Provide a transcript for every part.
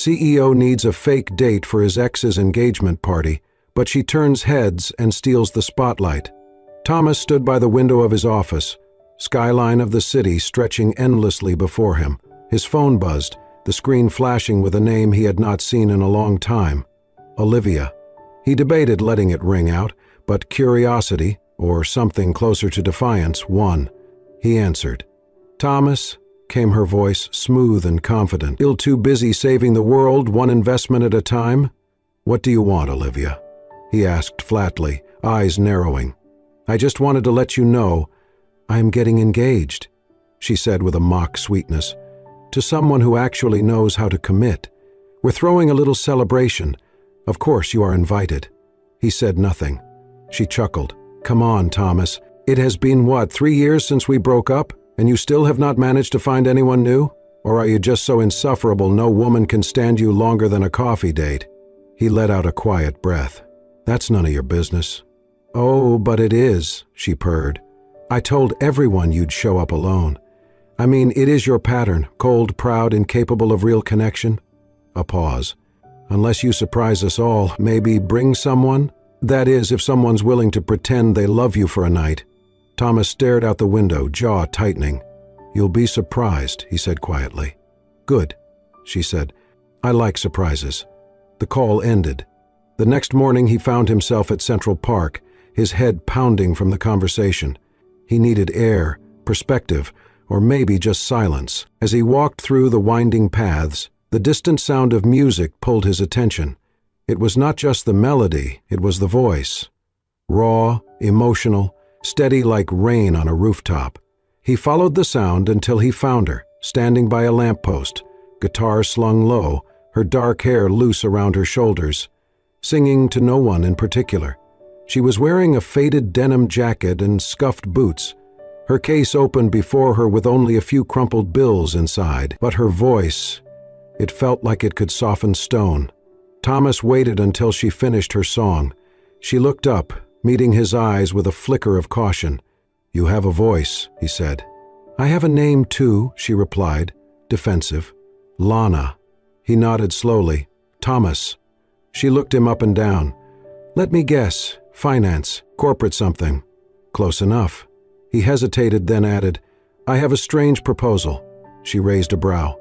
CEO needs a fake date for his ex's engagement party, but she turns heads and steals the spotlight. Thomas stood by the window of his office, skyline of the city stretching endlessly before him. His phone buzzed, the screen flashing with a name he had not seen in a long time. Olivia. He debated letting it ring out, but curiosity, or something closer to defiance, won. He answered. "Thomas," came her voice, smooth and confident. "Still too busy saving the world, one investment at a time?" "What do you want, Olivia?" he asked flatly, eyes narrowing. "I just wanted to let you know I am getting engaged," she said with a mock sweetness, "to someone who actually knows how to commit. We're throwing a little celebration. Of course you are invited." He said nothing. She chuckled. "Come on, Thomas. It has been, 3 years since we broke up, and you still have not managed to find anyone new? Or are you just so insufferable no woman can stand you longer than a coffee date?" He let out a quiet breath. "That's none of your business." "Oh, but it is," she purred. "I told everyone you'd show up alone. I mean, it is your pattern, cold, proud, incapable of real connection." A pause. "Unless you surprise us all, maybe bring someone? That is, if someone's willing to pretend they love you for a night." Thomas stared out the window, jaw tightening. "You'll be surprised," he said quietly. "Good," she said. "I like surprises." The call ended. The next morning he found himself at Central Park, his head pounding from the conversation. He needed air, perspective, or maybe just silence. As he walked through the winding paths, the distant sound of music pulled his attention. It was not just the melody, it was the voice. Raw, emotional, steady like rain on a rooftop. He followed the sound until he found her, standing by a lamppost, guitar slung low, her dark hair loose around her shoulders, singing to no one in particular. She was wearing a faded denim jacket and scuffed boots. Her case opened before her with only a few crumpled bills inside, but her voice, it felt like it could soften stone. Thomas waited until she finished her song. She looked up, meeting his eyes with a flicker of caution. "You have a voice," he said. "I have a name too," she replied, defensive. "Lana." He nodded slowly. "Thomas." She looked him up and down. "Let me guess. Finance, corporate something." "Close enough." He hesitated, then added, "I have a strange proposal." She raised a brow.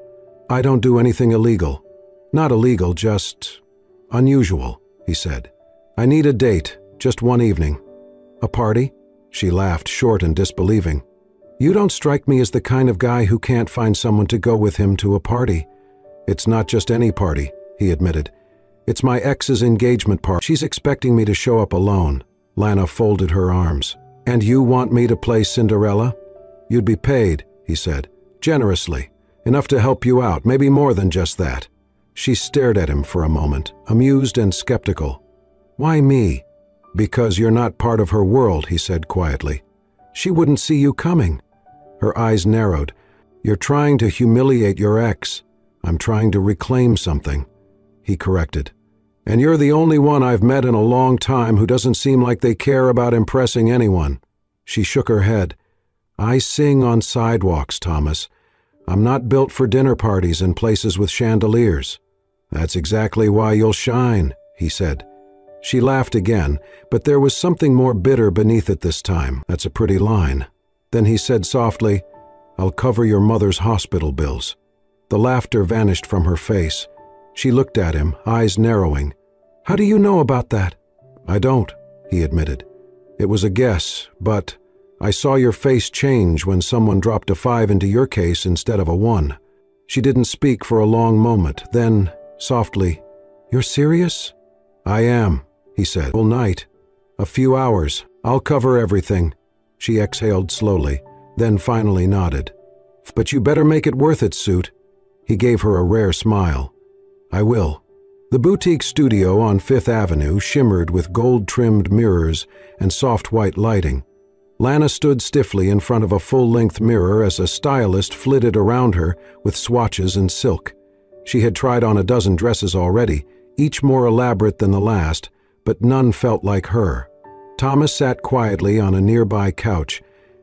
"I don't do anything illegal." "Not illegal, just unusual," he said. "I need a date, just one evening." "A party?" She laughed, short and disbelieving. "You don't strike me as the kind of guy who can't find someone to go with him to a party." "It's not just any party," he admitted. "It's my ex's engagement party. She's expecting me to show up alone." Lana folded her arms. "And you want me to play Cinderella?" "You'd be paid," he said, "generously. Enough to help you out, maybe more than just that." She stared at him for a moment, amused and skeptical. "Why me?" "Because you're not part of her world," he said quietly. "She wouldn't see you coming." Her eyes narrowed. "You're trying to humiliate your ex. I'm trying to reclaim something," he corrected. "And you're the only one I've met in a long time who doesn't seem like they care about impressing anyone." She shook her head. "I sing on sidewalks, Thomas. I'm not built for dinner parties and places with chandeliers." "That's exactly why you'll shine," he said. She laughed again, but there was something more bitter beneath it this time. "That's a pretty line." Then he said softly, "I'll cover your mother's hospital bills." The laughter vanished from her face. She looked at him, eyes narrowing. "How do you know about that?" "I don't," he admitted. "It was a guess, but I saw your face change when someone dropped a 5 into your case instead of a 1. She didn't speak for a long moment, then, softly, "You're serious?" "I am," he said. "All night. A few hours. I'll cover everything." She exhaled slowly, then finally nodded. "But you better make it worth it, Suit." He gave her a rare smile. "I will." The boutique studio on Fifth Avenue shimmered with gold-trimmed mirrors and soft white lighting. Lana stood stiffly in front of a full-length mirror as a stylist flitted around her with swatches and silk. She had tried on a dozen dresses already, each more elaborate than the last, but none felt like her. Thomas sat quietly on a nearby couch,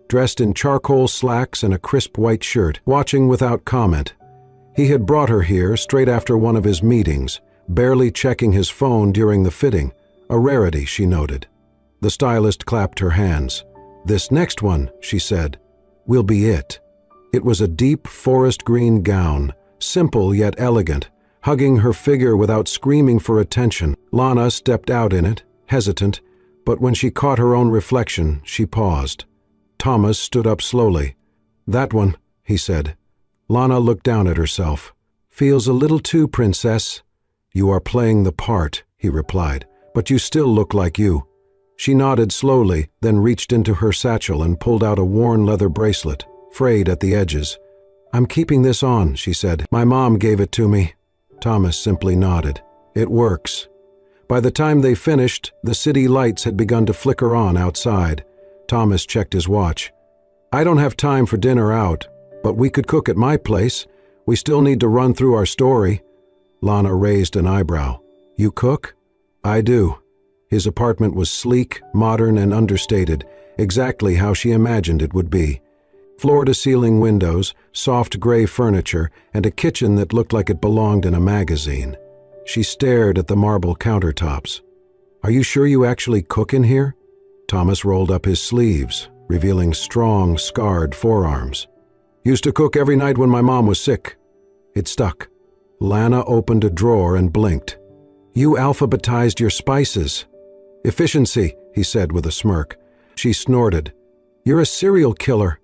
dressed in charcoal slacks and a crisp white shirt, watching without comment. He had brought her here straight after one of his meetings, barely checking his phone during the fitting, a rarity, she noted. The stylist clapped her hands. "This next one," she said, "will be it." It was a deep forest green gown, simple yet elegant, hugging her figure without screaming for attention. Lana stepped out in it, hesitant, but when she caught her own reflection, she paused. Thomas stood up slowly. "That one," he said. Lana looked down at herself. "Feels a little too princess." "You are playing the part," he replied, "but you still look like you." She nodded slowly, then reached into her satchel and pulled out a worn leather bracelet, frayed at the edges. "I'm keeping this on," she said. "My mom gave it to me." Thomas simply nodded. "It works." By the time they finished, the city lights had begun to flicker on outside. Thomas checked his watch. "I don't have time for dinner out, but we could cook at my place. We still need to run through our story." Lana raised an eyebrow. "You cook?" "I do." His apartment was sleek, modern, and understated, exactly how she imagined it would be. Floor-to-ceiling windows, soft gray furniture, and a kitchen that looked like it belonged in a magazine. She stared at the marble countertops. "Are you sure you actually cook in here?" Thomas rolled up his sleeves, revealing strong, scarred forearms. "Used to cook every night when my mom was sick." It stuck. Lana opened a drawer and blinked. "You alphabetized your spices." "Efficiency," he said with a smirk. She snorted. "You're a serial killer."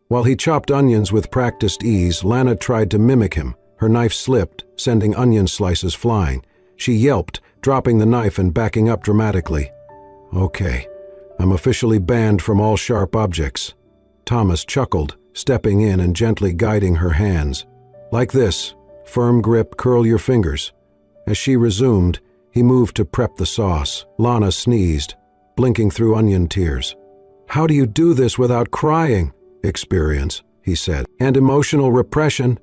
While he chopped onions with practiced ease, Lana tried to mimic him. Her knife slipped, sending onion slices flying. She yelped, dropping the knife and backing up dramatically. "Okay, I'm officially banned from all sharp objects." Thomas chuckled, stepping in and gently guiding her hands. "Like this, firm grip, curl your fingers." As she resumed, he moved to prep the sauce. Lana sneezed, blinking through onion tears. "How do you do this without crying?" "Experience," he said. "And emotional repression."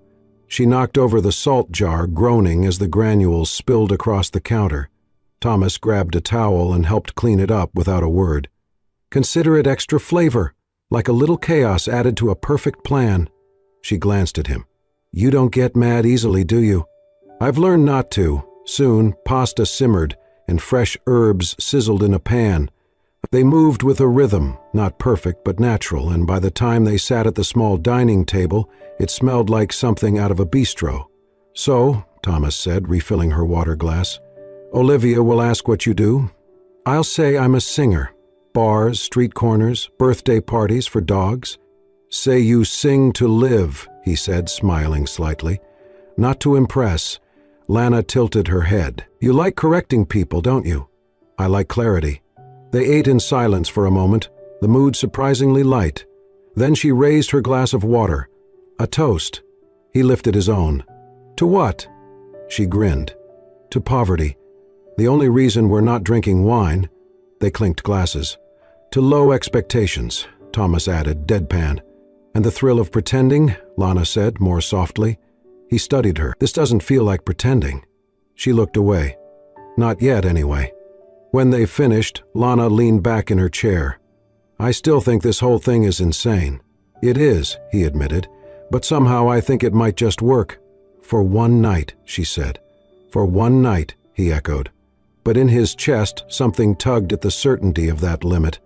She knocked over the salt jar, groaning as the granules spilled across the counter. Thomas grabbed a towel and helped clean it up without a word. "Consider it extra flavor, like a little chaos added to a perfect plan." She glanced at him. "You don't get mad easily, do you?" "I've learned not to." Soon, pasta simmered, and fresh herbs sizzled in a pan. They moved with a rhythm, not perfect but natural, and by the time they sat at the small dining table, it smelled like something out of a bistro. "So," Thomas said, refilling her water glass, "Olivia will ask what you do. I'll say I'm a singer. Bars, street corners, birthday parties for dogs." "Say you sing to live," he said, smiling slightly. "Not to impress." Lana tilted her head. "You like correcting people, don't you?" "I like clarity." They ate in silence for a moment, the mood surprisingly light. Then she raised her glass of water. "A toast." He lifted his own. "To what?" She grinned. "To poverty. The only reason we're not drinking wine." They clinked glasses. "To low expectations," Thomas added, deadpan. "And the thrill of pretending," Lana said, more softly. He studied her. "This doesn't feel like pretending." She looked away. "Not yet, anyway." When they finished, Lana leaned back in her chair. "I still think this whole thing is insane." "It is," he admitted, "but somehow I think it might just work." "For one night," she said. "For one night," he echoed. But in his chest, something tugged at the certainty of that limit.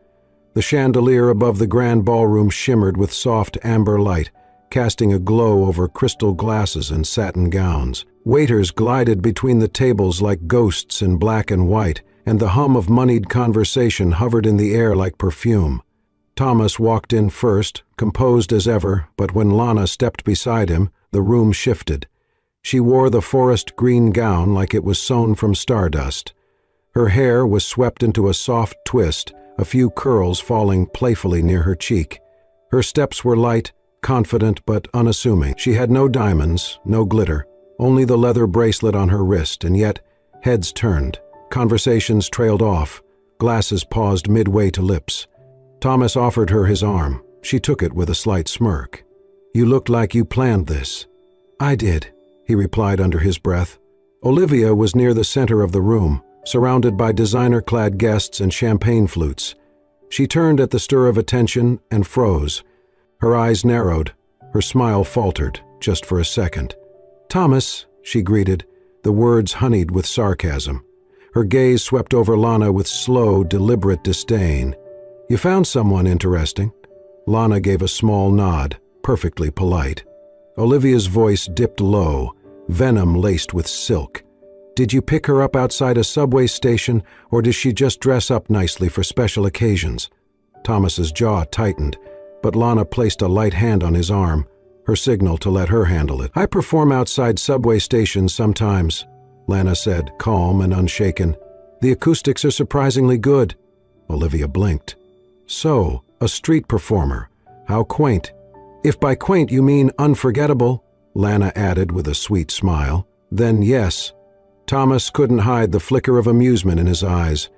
The chandelier above the grand ballroom shimmered with soft amber light, casting a glow over crystal glasses and satin gowns. Waiters glided between the tables like ghosts in black and white, and the hum of moneyed conversation hovered in the air like perfume. Thomas walked in first, composed as ever, but when Lana stepped beside him, the room shifted. She wore the forest green gown like it was sewn from stardust. Her hair was swept into a soft twist, a few curls falling playfully near her cheek. Her steps were light, confident but unassuming. She had no diamonds, no glitter, only the leather bracelet on her wrist, and yet heads turned. Conversations trailed off. Glasses paused midway to lips. Thomas offered her his arm. She took it with a slight smirk. "You looked like you planned this." "I did," he replied under his breath. Olivia was near the center of the room, surrounded by designer-clad guests and champagne flutes. She turned at the stir of attention and froze. Her eyes narrowed. Her smile faltered, just for a second. "Thomas," she greeted, the words honeyed with sarcasm. Her gaze swept over Lana with slow, deliberate disdain. "You found someone interesting." Lana gave a small nod, perfectly polite. Olivia's voice dipped low, venom laced with silk. "Did you pick her up outside a subway station, or does she just dress up nicely for special occasions?" Thomas's jaw tightened, but Lana placed a light hand on his arm, her signal to let her handle it. "I perform outside subway stations sometimes," Lana said, calm and unshaken. "The acoustics are surprisingly good." Olivia blinked. "So, a street performer. How quaint." "If by quaint you mean unforgettable," Lana added with a sweet smile, "then yes." Thomas couldn't hide the flicker of amusement in his eyes.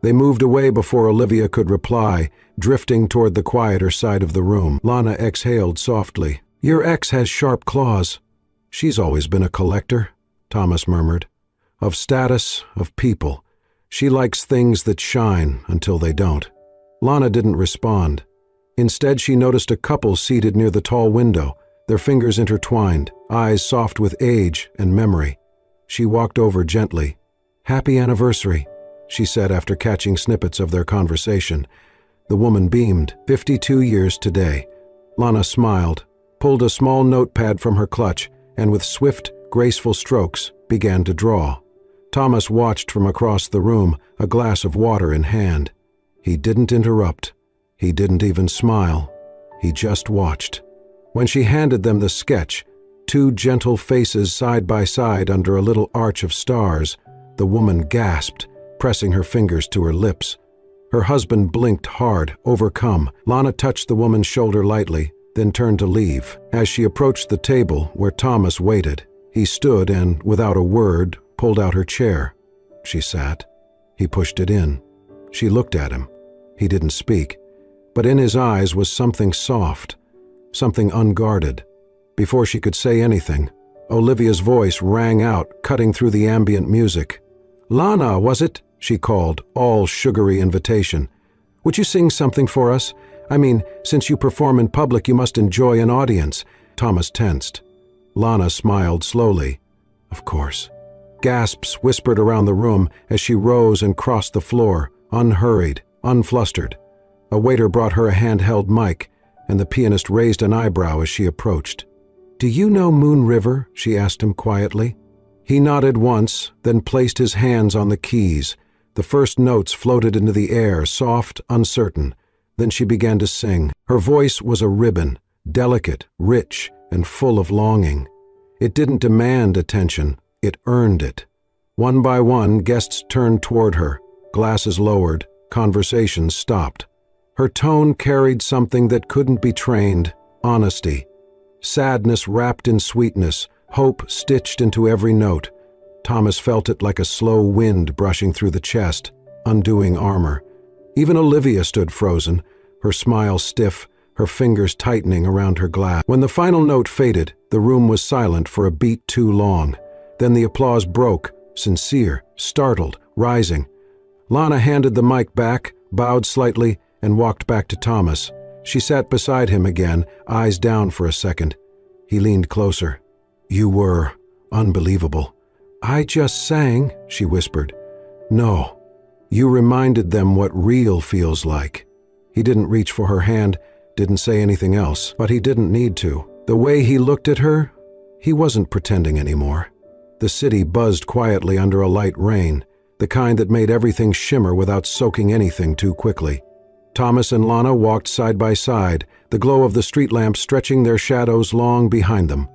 They moved away before Olivia could reply, drifting toward the quieter side of the room. Lana exhaled softly. "Your ex has sharp claws." "She's always been a collector," Thomas murmured. "Of status, of people. She likes things that shine until they don't." Lana didn't respond. Instead, she noticed a couple seated near the tall window, their fingers intertwined, eyes soft with age and memory. She walked over gently. "Happy anniversary," she said after catching snippets of their conversation. The woman beamed. 52 years today. Lana smiled, pulled a small notepad from her clutch, and with swift, graceful strokes began to draw. Thomas watched from across the room, a glass of water in hand. He didn't interrupt. He didn't even smile. He just watched. When she handed them the sketch, two gentle faces side by side under a little arch of stars, the woman gasped, pressing her fingers to her lips. Her husband blinked hard, overcome. Lana touched the woman's shoulder lightly, then turned to leave. As she approached the table where Thomas waited, he stood and, without a word, pulled out her chair. She sat. He pushed it in. She looked at him. He didn't speak, but in his eyes was something soft, something unguarded. Before she could say anything, Olivia's voice rang out, cutting through the ambient music. "Lana, was it?" she called, all sugary invitation. "Would you sing something for us? I mean, since you perform in public, you must enjoy an audience." Thomas tensed. Lana smiled slowly. "Of course." Gasps whispered around the room as she rose and crossed the floor, unhurried, unflustered. A waiter brought her a handheld mic, and the pianist raised an eyebrow as she approached. "Do you know Moon River?" she asked him quietly. He nodded once, then placed his hands on the keys. The first notes floated into the air, soft, uncertain. Then she began to sing. Her voice was a ribbon, delicate, rich, and full of longing. It didn't demand attention, it earned it. One by one, guests turned toward her, glasses lowered, conversations stopped. Her tone carried something that couldn't be trained, honesty. Sadness wrapped in sweetness, hope stitched into every note. Thomas felt it like a slow wind brushing through the chest, undoing armor. Even Olivia stood frozen, her smile stiff, her fingers tightening around her glass. When the final note faded, the room was silent for a beat too long. Then the applause broke, sincere, startled, rising. Lana handed the mic back, bowed slightly, and walked back to Thomas. She sat beside him again, eyes down for a second. He leaned closer. "You were unbelievable." "I just sang," she whispered. "No. You reminded them what real feels like." He didn't reach for her hand, didn't say anything else, but he didn't need to. The way he looked at her, he wasn't pretending anymore. The city buzzed quietly under a light rain, the kind that made everything shimmer without soaking anything too quickly. Thomas and Lana walked side by side, the glow of the street lamps stretching their shadows long behind them.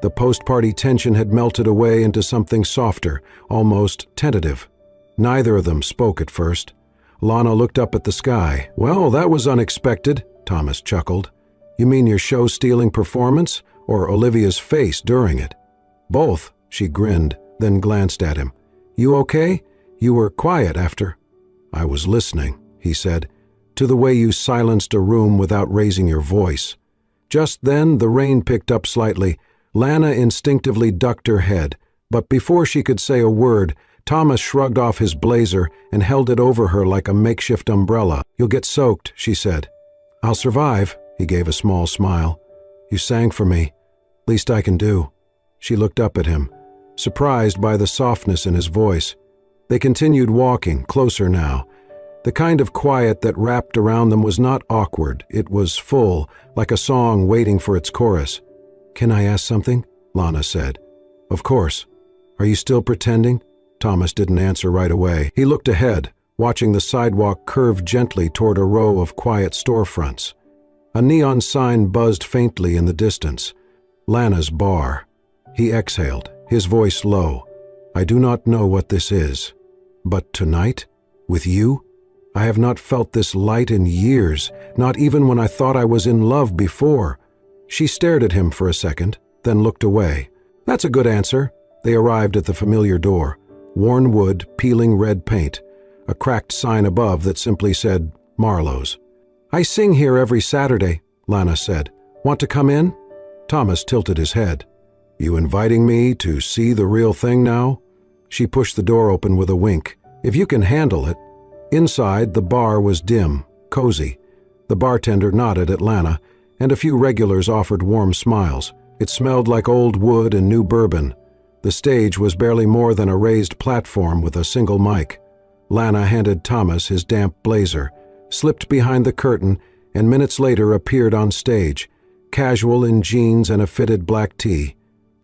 The post-party tension had melted away into something softer, almost tentative. Neither of them spoke at first. Lana looked up at the sky. "Well, that was unexpected," Thomas chuckled. "You mean your show-stealing performance, or Olivia's face during it?" "Both," she grinned, then glanced at him. "You okay? You were quiet after." "I was listening," he said, "to the way you silenced a room without raising your voice." Just then, the rain picked up slightly. Lana instinctively ducked her head, but before she could say a word, Thomas shrugged off his blazer and held it over her like a makeshift umbrella. "You'll get soaked," she said. "I'll survive," he gave a small smile. "You sang for me. Least I can do." She looked up at him, surprised by the softness in his voice. They continued walking, closer now. The kind of quiet that wrapped around them was not awkward. It was full, like a song waiting for its chorus. "Can I ask something?" Lana said. "Of course. Are you still pretending?" Thomas didn't answer right away. He looked ahead, watching the sidewalk curve gently toward a row of quiet storefronts. A neon sign buzzed faintly in the distance. Lana's bar. He exhaled, his voice low. "I do not know what this is. But tonight? With you? I have not felt this light in years, not even when I thought I was in love before." She stared at him for a second, then looked away. "That's a good answer." They arrived at the familiar door. Worn wood, peeling red paint. A cracked sign above that simply said, "Marlowe's." "I sing here every Saturday," Lana said. "Want to come in?" Thomas tilted his head. "You inviting me to see the real thing now?" She pushed the door open with a wink. "If you can handle it." Inside, the bar was dim, cozy. The bartender nodded at Lana, and a few regulars offered warm smiles. It smelled like old wood and new bourbon. The stage was barely more than a raised platform with a single mic. Lana handed Thomas his damp blazer, slipped behind the curtain, and minutes later appeared on stage, casual in jeans and a fitted black tee.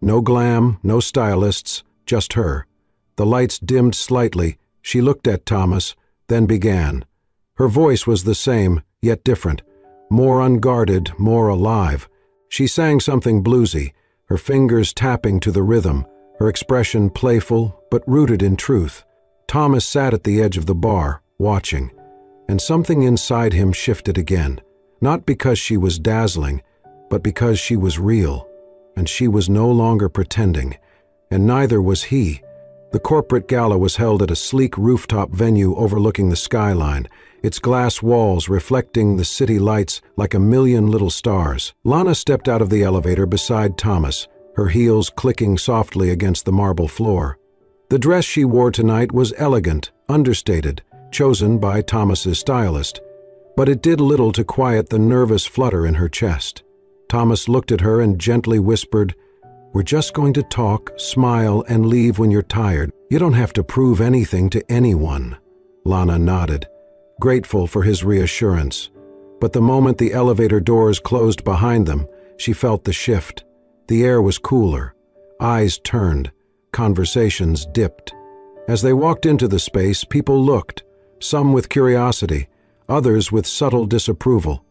No glam, no stylists, just her. The lights dimmed slightly. She looked at Thomas, then began. Her voice was the same, yet different, more unguarded, more alive. She sang something bluesy, her fingers tapping to the rhythm, her expression playful but rooted in truth. Thomas sat at the edge of the bar, watching, and something inside him shifted again, not because she was dazzling, but because she was real, and she was no longer pretending, and neither was he. The corporate gala was held at a sleek rooftop venue overlooking the skyline, its glass walls reflecting the city lights like a million little stars. Lana stepped out of the elevator beside Thomas, her heels clicking softly against the marble floor. The dress she wore tonight was elegant, understated, chosen by Thomas's stylist, but it did little to quiet the nervous flutter in her chest. Thomas looked at her and gently whispered, "We're just going to talk, smile, and leave when you're tired. You don't have to prove anything to anyone." Lana nodded, grateful for his reassurance. But the moment the elevator doors closed behind them, she felt the shift. The air was cooler. Eyes turned. Conversations dipped. As they walked into the space, people looked, some with curiosity, others with subtle disapproval.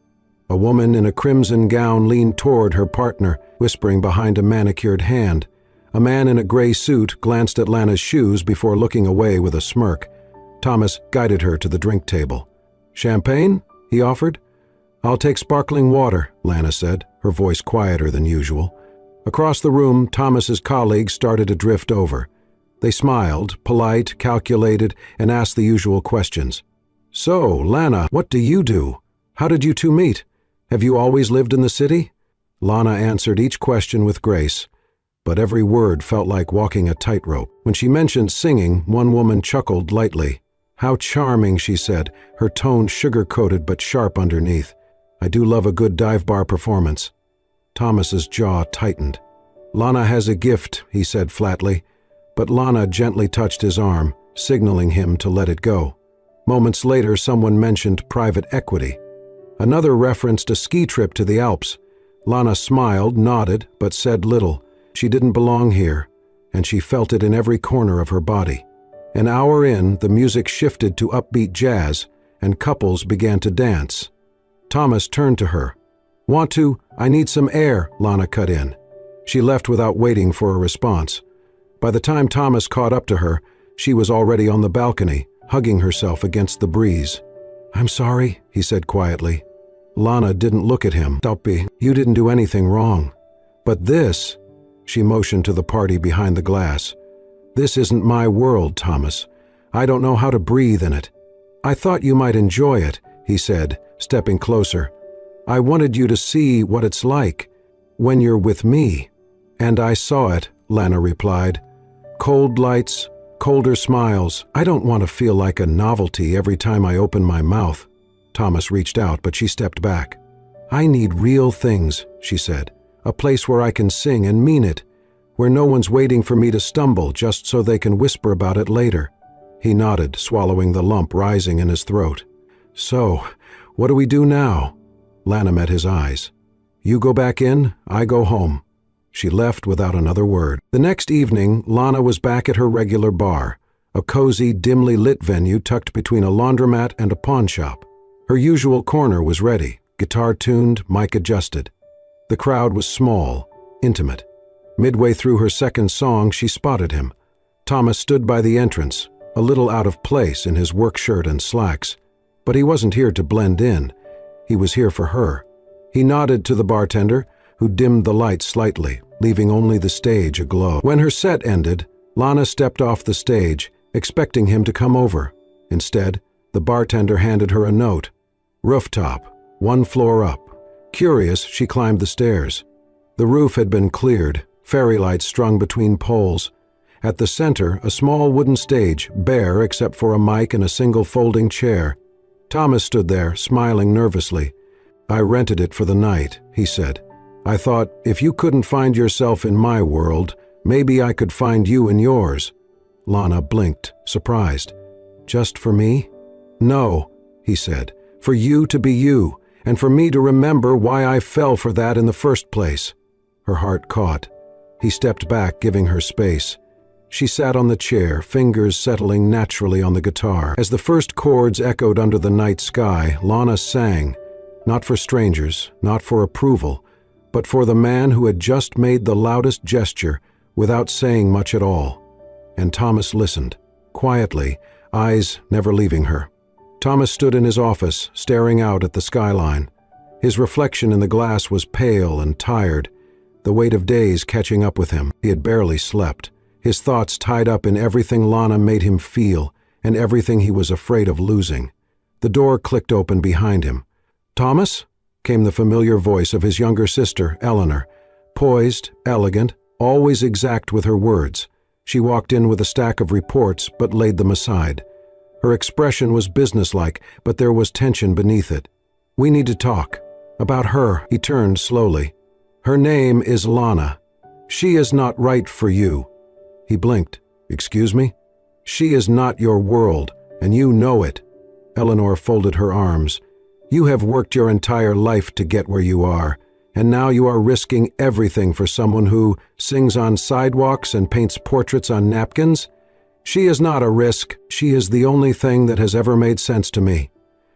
A woman in a crimson gown leaned toward her partner, whispering behind a manicured hand. A man in a gray suit glanced at Lana's shoes before looking away with a smirk. Thomas guided her to the drink table. "Champagne?" he offered. "I'll take sparkling water," Lana said, her voice quieter than usual. Across the room, Thomas's colleagues started to drift over. They smiled, polite, calculated, and asked the usual questions. "So, Lana, what do you do? How did you two meet? Have you always lived in the city?" Lana answered each question with grace, but every word felt like walking a tightrope. When she mentioned singing, one woman chuckled lightly. "How charming," she said, her tone sugar-coated but sharp underneath. "I do love a good dive bar performance." Thomas's jaw tightened. "Lana has a gift," he said flatly, but Lana gently touched his arm, signaling him to let it go. Moments later, someone mentioned private equity. Another referenced a ski trip to the Alps. Lana smiled, nodded, but said little. She didn't belong here, and she felt it in every corner of her body. An hour in, the music shifted to upbeat jazz, and couples began to dance. Thomas turned to her. "Want to? I need some air," Lana cut in. She left without waiting for a response. By the time Thomas caught up to her, she was already on the balcony, hugging herself against the breeze. "I'm sorry," he said quietly. Lana didn't look at him. "Don't you didn't do anything wrong. But this," she motioned to the party behind the glass, "this isn't my world, Thomas. I don't know how to breathe in it." "I thought you might enjoy it," he said, stepping closer. "I wanted you to see what it's like when you're with me." "And I saw it," Lana replied. "Cold lights, colder smiles. I don't want to feel like a novelty every time I open my mouth." Thomas reached out, but she stepped back. "I need real things," she said. "A place where I can sing and mean it, where no one's waiting for me to stumble just so they can whisper about it later." He nodded, swallowing the lump rising in his throat. "So, what do we do now?" Lana met his eyes. "You go back in, I go home." She left without another word. The next evening, Lana was back at her regular bar, a cozy, dimly lit venue tucked between a laundromat and a pawn shop. Her usual corner was ready, guitar tuned, mic adjusted. The crowd was small, intimate. Midway through her second song, she spotted him. Thomas stood by the entrance, a little out of place in his work shirt and slacks. But he wasn't here to blend in. He was here for her. He nodded to the bartender, who dimmed the lights slightly, leaving only the stage aglow. When her set ended, Lana stepped off the stage, expecting him to come over. Instead, the bartender handed her a note. "Rooftop, 1 floor up." Curious, she climbed the stairs. The roof had been cleared, fairy lights strung between poles. At the center, a small wooden stage, bare except for a mic and a single folding chair. Thomas stood there, smiling nervously. "I rented it for the night," he said. "I thought, if you couldn't find yourself in my world, maybe I could find you in yours." Lana blinked, surprised. "Just for me?" "No," he said. "For you to be you, and for me to remember why I fell for that in the first place." Her heart caught. He stepped back, giving her space. She sat on the chair, fingers settling naturally on the guitar. As the first chords echoed under the night sky, Lana sang, not for strangers, not for approval, but for the man who had just made the loudest gesture without saying much at all. And Thomas listened, quietly, eyes never leaving her. Thomas stood in his office, staring out at the skyline. His reflection in the glass was pale and tired, the weight of days catching up with him. He had barely slept, his thoughts tied up in everything Lana made him feel and everything he was afraid of losing. The door clicked open behind him. "Thomas?" came the familiar voice of his younger sister, Eleanor. Poised, elegant, always exact with her words. She walked in with a stack of reports but laid them aside. Her expression was businesslike, but there was tension beneath it. "We need to talk. About her." He turned slowly. "Her name is Lana. She is not right for you." He blinked. "Excuse me?" "She is not your world, and you know it." Eleanor folded her arms. "You have worked your entire life to get where you are, and now you are risking everything for someone who sings on sidewalks and paints portraits on napkins? She is not a risk. She is the only thing that has ever made sense to me."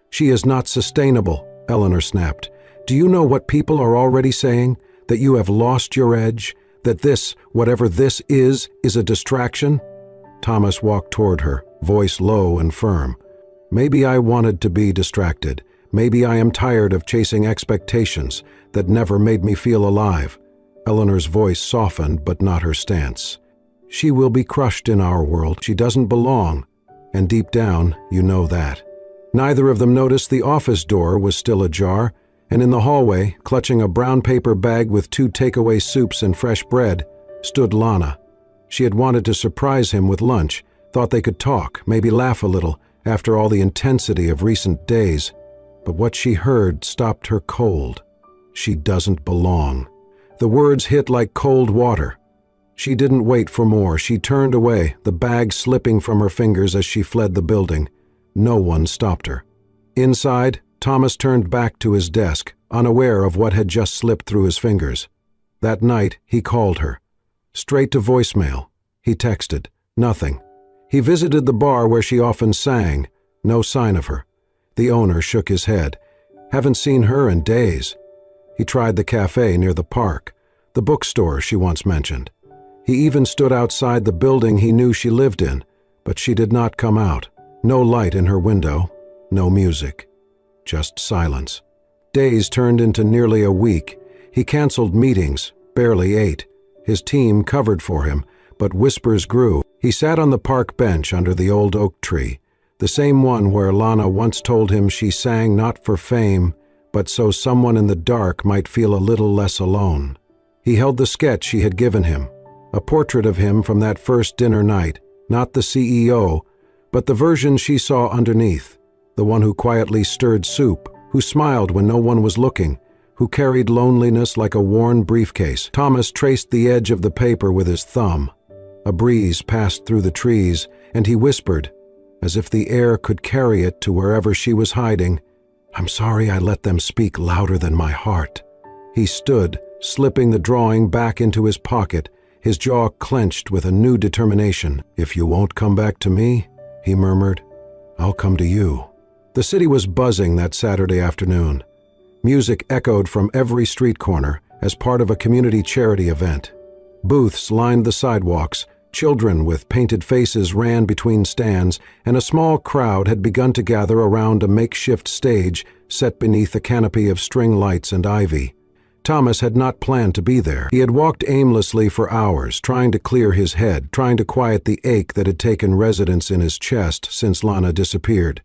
"She is not sustainable," Eleanor snapped. "Do you know what people are already saying? That you have lost your edge? That this, whatever this is a distraction?" Thomas walked toward her, voice low and firm. "Maybe I wanted to be distracted. Maybe I am tired of chasing expectations that never made me feel alive." Eleanor's voice softened, but not her stance. "She will be crushed in our world. She doesn't belong. And deep down, you know that." Neither of them noticed the office door was still ajar, and in the hallway, clutching a brown paper bag with 2 takeaway soups and fresh bread, stood Lana. She had wanted to surprise him with lunch, thought they could talk, maybe laugh a little, after all the intensity of recent days. But what she heard stopped her cold. "She doesn't belong." The words hit like cold water. She didn't wait for more. She turned away, the bag slipping from her fingers as she fled the building. No one stopped her. Inside, Thomas turned back to his desk, unaware of what had just slipped through his fingers. That night, he called her. Straight to voicemail. He texted. Nothing. He visited the bar where she often sang. No sign of her. The owner shook his head. Haven't seen her in days. He tried the cafe near the park, the bookstore she once mentioned. He even stood outside the building he knew she lived in, but she did not come out. No light in her window, no music. Just silence. Days turned into nearly a week. He canceled meetings, barely ate. His team covered for him, but whispers grew. He sat on the park bench under the old oak tree, the same one where Lana once told him she sang not for fame, but so someone in the dark might feel a little less alone. He held the sketch she had given him, a portrait of him from that first dinner night, not the CEO, but the version she saw underneath, the one who quietly stirred soup, who smiled when no one was looking, who carried loneliness like a worn briefcase. Thomas traced the edge of the paper with his thumb. A breeze passed through the trees, and he whispered, as if the air could carry it to wherever she was hiding, "I'm sorry I let them speak louder than my heart." He stood, slipping the drawing back into his pocket, his jaw clenched with a new determination. "If you won't come back to me," he murmured, "I'll come to you." The city was buzzing that Saturday afternoon. Music echoed from every street corner as part of a community charity event. Booths lined the sidewalks, children with painted faces ran between stands, and a small crowd had begun to gather around a makeshift stage set beneath a canopy of string lights and ivy. Thomas had not planned to be there. He had walked aimlessly for hours, trying to clear his head, trying to quiet the ache that had taken residence in his chest since Lana disappeared.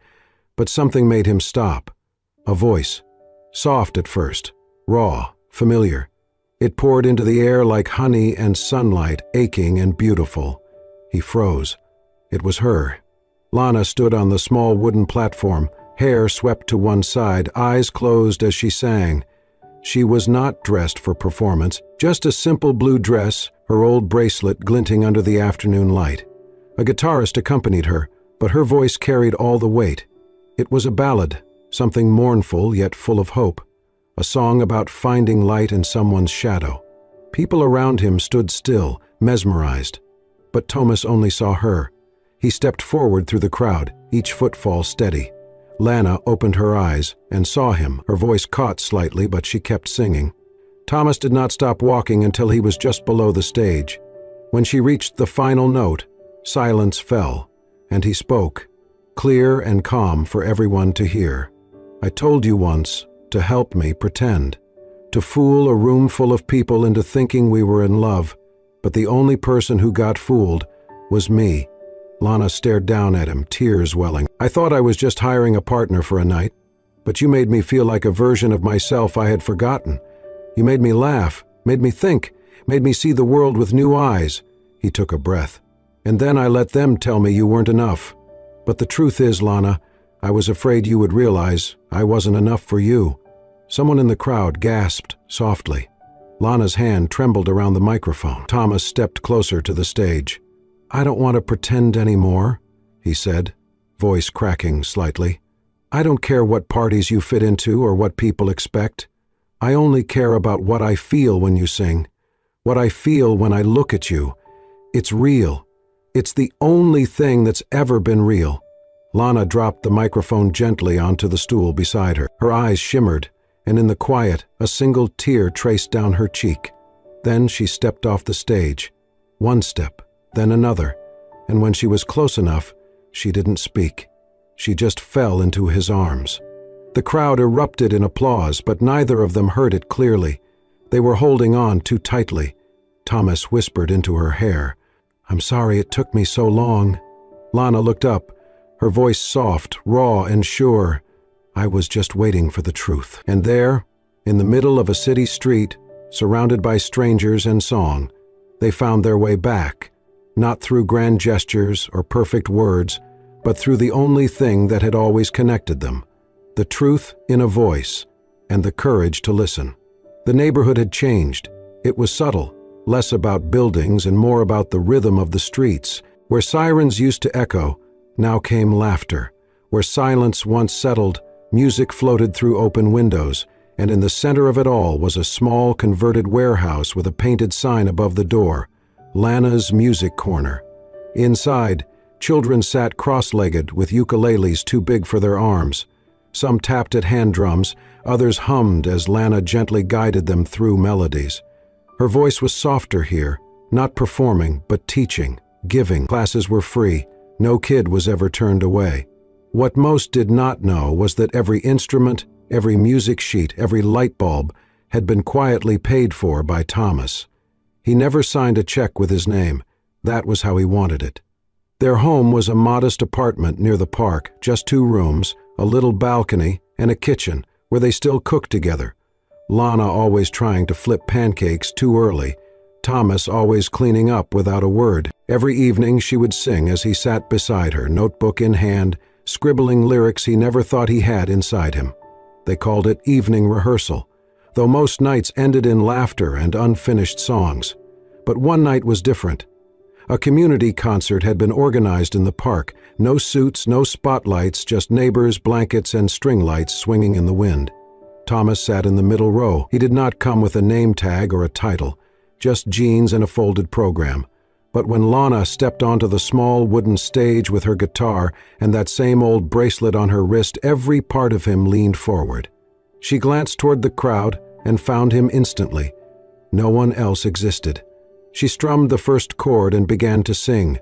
But something made him stop. A voice. Soft at first, raw, familiar. It poured into the air like honey and sunlight, aching and beautiful. He froze. It was her. Lana stood on the small wooden platform, hair swept to one side, eyes closed as she sang. She was not dressed for performance, just a simple blue dress, her old bracelet glinting under the afternoon light. A guitarist accompanied her, but her voice carried all the weight. It was a ballad, something mournful yet full of hope, a song about finding light in someone's shadow. People around him stood still, mesmerized. But Thomas only saw her. He stepped forward through the crowd, each footfall steady. Lana opened her eyes and saw him. Her voice caught slightly, but she kept singing. Thomas did not stop walking until he was just below the stage. When she reached the final note, silence fell, and he spoke, clear and calm for everyone to hear. "I told you once to help me pretend, to fool a room full of people into thinking we were in love, but the only person who got fooled was me." Lana stared down at him, tears welling. "I thought I was just hiring a partner for a night, but you made me feel like a version of myself I had forgotten. You made me laugh, made me think, made me see the world with new eyes." He took a breath. "And then I let them tell me you weren't enough. But the truth is, Lana, I was afraid you would realize I wasn't enough for you." Someone in the crowd gasped softly. Lana's hand trembled around the microphone. Thomas stepped closer to the stage. "I don't want to pretend anymore," he said, voice cracking slightly. "I don't care what parties you fit into or what people expect. I only care about what I feel when you sing, what I feel when I look at you. It's real. It's the only thing that's ever been real." Lana dropped the microphone gently onto the stool beside her. Her eyes shimmered, and in the quiet, a single tear traced down her cheek. Then she stepped off the stage. One step, then another, and when she was close enough, she didn't speak. She just fell into his arms. The crowd erupted in applause, but neither of them heard it clearly. They were holding on too tightly. Thomas whispered into her hair, "I'm sorry it took me so long." Lana looked up, her voice soft, raw, and sure. "I was just waiting for the truth." And there, in the middle of a city street, surrounded by strangers and song, they found their way back, not through grand gestures or perfect words, but through the only thing that had always connected them, the truth in a voice, and the courage to listen. The neighborhood had changed. It was subtle, less about buildings and more about the rhythm of the streets. Where sirens used to echo, now came laughter. Where silence once settled, music floated through open windows, and in the center of it all was a small converted warehouse with a painted sign above the door, Lana's Music Corner. Inside, children sat cross-legged with ukuleles too big for their arms. Some tapped at hand drums, others hummed as Lana gently guided them through melodies. Her voice was softer here, not performing, but teaching, giving. Classes were free. No kid was ever turned away. What most did not know was that every instrument, every music sheet, every light bulb had been quietly paid for by Thomas. He never signed a check with his name. That was how he wanted it. Their home was a modest apartment near the park, just 2 rooms, a little balcony, and a kitchen, where they still cooked together. Lana always trying to flip pancakes too early, Thomas always cleaning up without a word. Every evening she would sing as he sat beside her, notebook in hand, scribbling lyrics he never thought he had inside him. They called it evening rehearsal, though most nights ended in laughter and unfinished songs. But one night was different. A community concert had been organized in the park. No suits, no spotlights, just neighbors, blankets, and string lights swinging in the wind. Thomas sat in the middle row. He did not come with a name tag or a title, just jeans and a folded program. But when Lana stepped onto the small wooden stage with her guitar and that same old bracelet on her wrist, every part of him leaned forward. She glanced toward the crowd and found him instantly. No one else existed. She strummed the first chord and began to sing.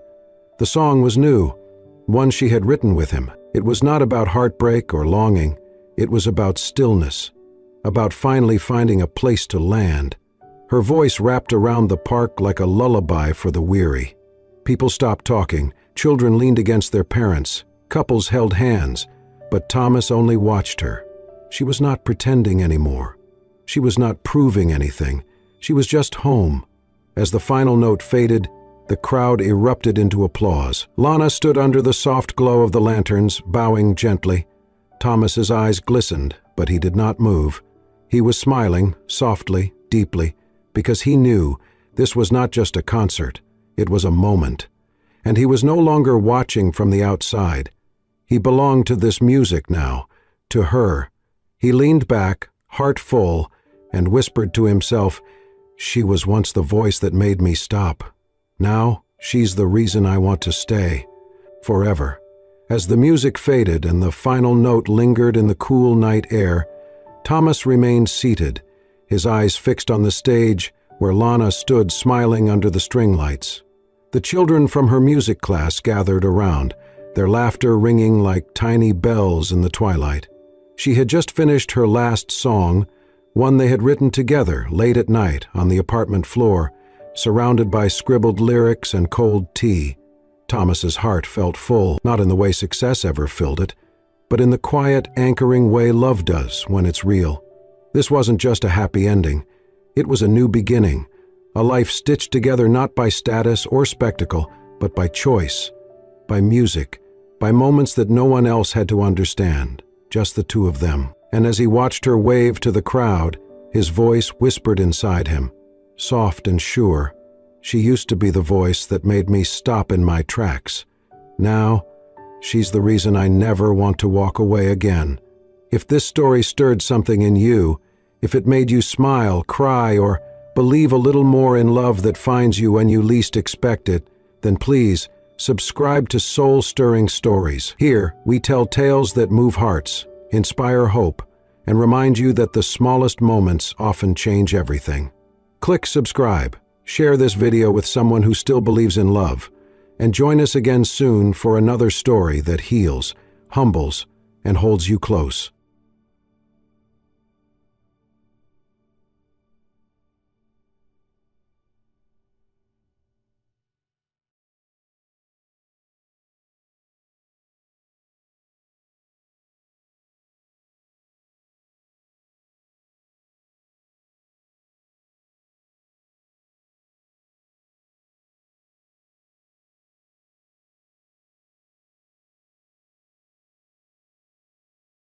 The song was new, one she had written with him. It was not about heartbreak or longing. It was about stillness, about finally finding a place to land. Her voice wrapped around the park like a lullaby for the weary. People stopped talking. Children leaned against their parents. Couples held hands. But Thomas only watched her. She was not pretending anymore. She was not proving anything. She was just home. As the final note faded, the crowd erupted into applause. Lana stood under the soft glow of the lanterns, bowing gently. Thomas's eyes glistened, but he did not move. He was smiling, softly, deeply, because he knew this was not just a concert, it was a moment. And he was no longer watching from the outside. He belonged to this music now, to her. He leaned back, heart full, and whispered to himself, "She was once the voice that made me stop. Now, she's the reason I want to stay. Forever." As the music faded and the final note lingered in the cool night air, Thomas remained seated, his eyes fixed on the stage where Lana stood smiling under the string lights. The children from her music class gathered around, their laughter ringing like tiny bells in the twilight. She had just finished her last song, one they had written together late at night on the apartment floor, surrounded by scribbled lyrics and cold tea. Thomas's heart felt full, not in the way success ever filled it, but in the quiet, anchoring way love does when it's real. This wasn't just a happy ending. It was a new beginning, a life stitched together not by status or spectacle, but by choice, by music, by moments that no one else had to understand, just the two of them. And as he watched her wave to the crowd, his voice whispered inside him, soft and sure, "She used to be the voice that made me stop in my tracks. Now, she's the reason I never want to walk away again." If this story stirred something in you, if it made you smile, cry, or believe a little more in love that finds you when you least expect it, then please subscribe to Soul-Stirring Stories. Here, we tell tales that move hearts, inspire hope, and remind you that the smallest moments often change everything. Click subscribe, share this video with someone who still believes in love, and join us again soon for another story that heals, humbles, and holds you close.